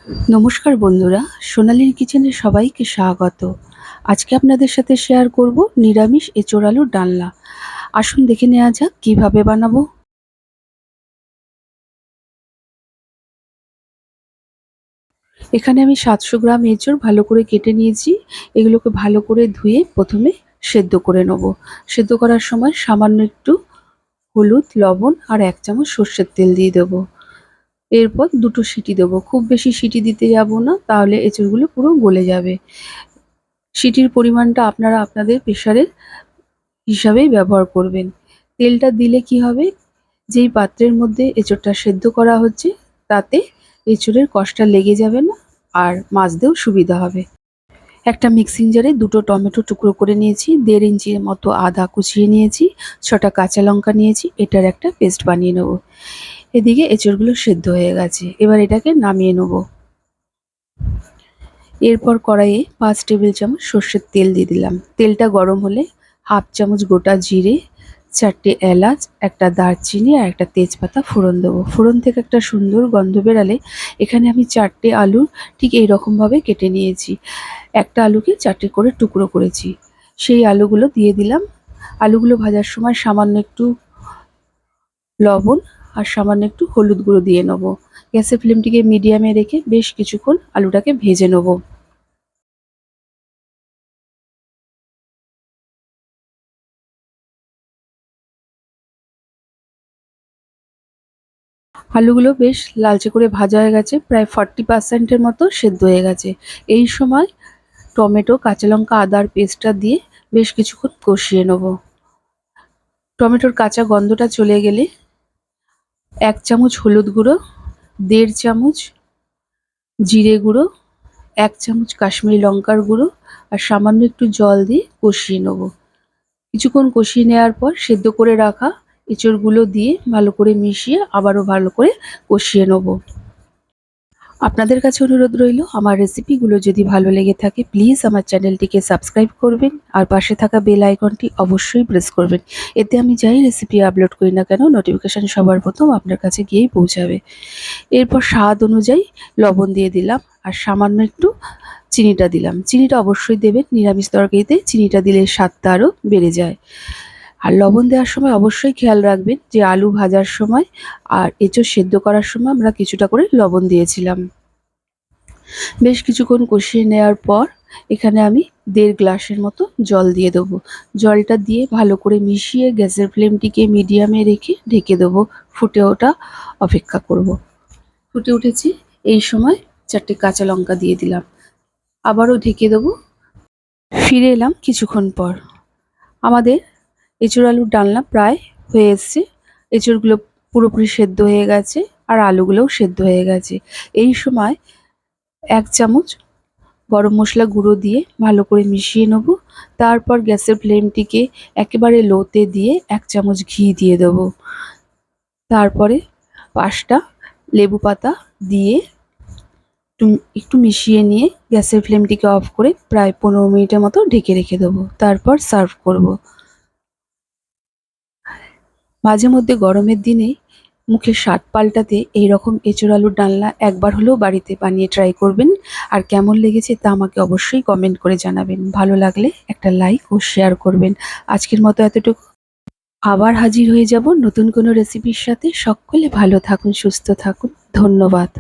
নমস্কার বন্ধুরা, সোনালীর কিচেনে সবাইকে স্বাগত। আজকে আপনাদের সাথে শেয়ার করব নিরামিষ এঁচোড় আলুর ডালনা। আসুন দেখে নেওয়া যাক কিভাবে বানাবো। এখানে আমি 700 গ্রাম এঁচোড় ভালো করে কেটে নিয়েছি। এগুলোকে ভালো করে ধুয়ে প্রথমে সেদ্ধ করে নেব। সেদ্ধ করার সময় সামান্য একটু হলুদ, লবণ আর 1 চামচ সর্ষের তেল দিয়ে দেবো। এরপর দুটো সিটি দেবো, খুব বেশি সিটি দিতে যাব না, তাহলে এঁচোড়গুলো পুরো গলে যাবে। সিটির পরিমাণটা আপনারা আপনাদের প্রেসারের হিসাবেই ব্যবহার করবেন। তেলটা দিলে কি হবে, যেই পাত্রের মধ্যে এঁচোড়টা সেদ্ধ করা হচ্ছে তাতে এঁচোড়ের কষটা লেগে যাবে না, আর মাজতেও সুবিধা হবে। একটা মিক্সিং জারে দুটো টমেটো টুকরো করে নিয়েছি, 1.5 ইঞ্চির মতো আদা কুচিয়ে নিয়েছি, 6টা কাঁচা লঙ্কা নিয়েছি, এটার একটা পেস্ট বানিয়ে নেব। এদিকে এঁচোড়গুলো সেদ্ধ হয়ে গেছে, এবার এটাকে নামিয়ে নেব। এরপর কড়াইয়ে 5 টেবিল চামচ সর্ষের তেল দিয়ে দিলাম। তেলটা গরম হলে 1/2 চামচ গোটা জিরে, 4টে এলাচ, একটা দারচিনি আর একটা তেজপাতা ফোড়ন দেবো। ফোড়ন থেকে একটা সুন্দর গন্ধ বেরালে এখানে আমি 4টে আলু ঠিক এইরকমভাবে কেটে নিয়েছি। একটা আলুকে 4টে করে টুকরো করেছি, সেই আলুগুলো দিয়ে দিলাম। আলুগুলো ভাজার সময় সামান্য একটু লবণ আর সামান্য একটু হলুদ গুঁড়ো দিয়ে নেবো। গ্যাসের ফ্লেমটিকে মিডিয়ামে রেখে বেশ কিছুক্ষণ আলুটাকে ভেজে নেবো। আলুগুলো বেশ লালচে করে ভাজা হয়ে গেছে, প্রায় 40% মতো সেদ্ধ হয়ে গেছে। এই সময় টমেটো, কাঁচা লঙ্কা, আদার পেস্টটা দিয়ে বেশ কিছুক্ষণ কষিয়ে নেব। টমেটোর কাঁচা গন্ধটা চলে গেলে 1 চামচ হলুদ গুঁড়ো, 1.5 চামচ জিরে গুঁড়ো, 1 চামচ কাশ্মীরি লঙ্কার গুঁড়ো আর সামান্য একটু জল দিয়ে কষিয়ে নেব। কিছুক্ষণ কষিয়ে নেওয়ার পর সেদ্ধ করে রাখা এঁচোড়গুলো দিয়ে ভালো করে মিশিয়ে আবারও ভালো করে কষিয়ে নেব। আপনাদের কাছে অনুরোধ রইল, আমার রেসিপিগুলো যদি ভালো লেগে থাকে প্লিজ আমার চ্যানেলটিকে সাবস্ক্রাইব করবেন আর পাশে থাকা বেল আইকনটি অবশ্যই প্রেস করবেন। এতে আমি যাই রেসিপি আপলোড করি না কেন নোটিফিকেশান সবার প্রথম আপনার কাছে গিয়েই পৌঁছাবে। এরপর স্বাদ অনুযায়ী লবণ দিয়ে দিলাম আর সামান্য একটু চিনিটা দিলাম। চিনিটা অবশ্যই দেবেন, নিরামিষ তরকারিতে চিনিটা দিলে স্বাদটা আরও বেড়ে যায়। আর লবণ দেওয়ার সময় অবশ্যই খেয়াল রাখবেন যে আলু ভাজার সময় আর এঁচোড় সেদ্ধ করার সময় আমরা কিছুটা করে লবণ দিয়েছিলাম। বেশ কিছুক্ষণ কষিয়ে নেওয়ার পর এখানে আমি 1.5 গ্লাসের মতো জল দিয়ে দেবো। জলটা দিয়ে ভালো করে মিশিয়ে গ্যাসের ফ্লেমটিকে মিডিয়ামে রেখে ঢেকে দেবো। ফুটে ওঠা অপেক্ষা করব। ফুটে উঠেছে, এই সময় 4টে কাঁচা লঙ্কা দিয়ে দিলাম, আবারও ঢেকে দেবো। ফিরে এলাম কিছুক্ষণ পর। আমাদের এঁচোড় আলুর ডালনা প্রায় হয়ে এসছে। এঁচোড়গুলো পুরোপুরি সেদ্ধ হয়ে গেছে আর আলুগুলোও সেদ্ধ হয়ে গেছে। এই সময় 1 চামচ গরম মশলা গুঁড়ো দিয়ে ভালো করে মিশিয়ে নেব। তারপর গ্যাসের ফ্লেমটিকে একেবারে লোতে দিয়ে 1 চামচ ঘি দিয়ে দেবো। তারপরে 5টা লেবু পাতা দিয়ে একটু মিশিয়ে নিয়ে গ্যাসের ফ্লেমটিকে অফ করে প্রায় 15 মিনিটের মতো ঢেকে রেখে দেবো। তারপর সার্ভ করব। মাঝে মধ্যে গরমের দিনে মুখের স্বাদ পাল্টাতে এইরকম এঁচোড় আলুর ডালনা একবার হলেও বাড়িতে বানিয়ে ট্রাই করবেন। আর কেমন লেগেছে তা আমাকে অবশ্যই কমেন্ট করে জানাবেন। ভালো লাগলে একটা লাইক ও শেয়ার করবেন। আজকের মতো এতটুকু। আবার হাজির হয়ে যাব নতুন কোনো রেসিপির সাথে। সকলে ভালো থাকুন, সুস্থ থাকুন। ধন্যবাদ।